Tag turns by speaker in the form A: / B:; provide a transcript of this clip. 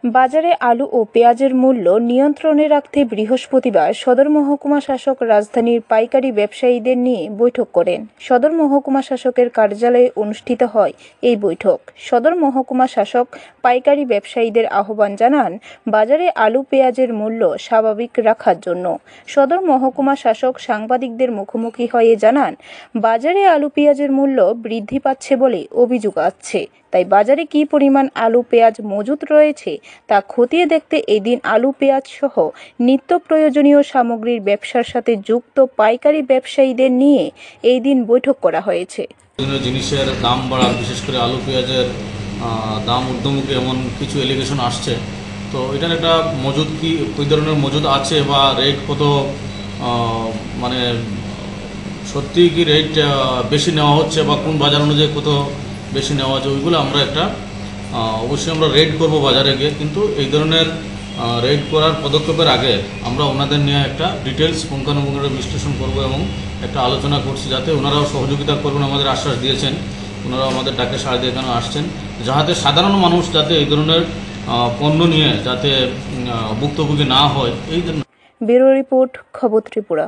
A: বাজারে আলু ও পেঁয়াজের মূল্য নিয়ন্ত্রণে রাখতে বৃহস্পতিবার সদর মহকুমা শাসক রাজধানীর পাইকারি ব্যবসায়ীদের নিয়ে বৈঠক করেন। সদর মহকুমা শাসকের কার্যালয়ে অনুষ্ঠিত হয় এই বৈঠক। সদর মহকুমা শাসক পাইকারি ব্যবসায়ীদের আহ্বান জানান বাজারে আলু পেঁয়াজের মূল্য স্বাভাবিক রাখার জন্য। সদর মহকুমা শাসক সাংবাদিকদের মুখোমুখি হয়ে জানান বাজারে আলু পেঁয়াজের মূল্য বৃদ্ধি পাচ্ছে বলে অভিযোগ আছে, তাই বাজারে কী পরিমাণ আলু পেঁয়াজ মজুত রয়েছে তা খতিয়ে দেখতে এদিন আলু পেঁয়াজ সহ নিত্য প্রয়োজনীয় সামগ্রীর ব্যবসার সাথে যুক্ত পাইকারি ব্যবসায়ীদের নিয়ে এই দিন বৈঠক করা হয়েছে।
B: জিনিসের দাম বাড়া, বিশেষ করে আলু পেঁয়াজের দাম ঊর্ধ্বমুখী এমন কিছু এলিগেশন আসছে। তো এটার একটা মজুদ কি ওই ধরনের মজুদ আছে বা রেট কত, মানে সত্যি কি রেট বেশি নেওয়া হচ্ছে বা কোন বাজার অনুযায়ী কত বেশি নেওয়া হচ্ছে, ওইগুলো আমরা একটা অবশ্যই আমরা রেড করব বাজারে গিয়ে। কিন্তু এই ধরনের রেড করার পদক্ষেপের আগে আমরা ওনাদের নিয়ে একটা ডিটেলস পুঙ্খানুপুঙ্খভাবে বিশ্লেষণ করব এবং একটা আলোচনা করছি, যাতে ওনারাও সহযোগিতা করবেন। আমাদের আশ্বাস দিয়েছেন, ওনারাও আমাদের ডাকে সাড়া দিয়ে এখানে আসছেন, যাতে সাধারণ মানুষ যাতে এই ধরনের পণ্য নিয়ে যাতে ভুক্তভোগী না হয় এই জন্য।
A: ব্যুরো রিপোর্ট, খবর ত্রিপুরা।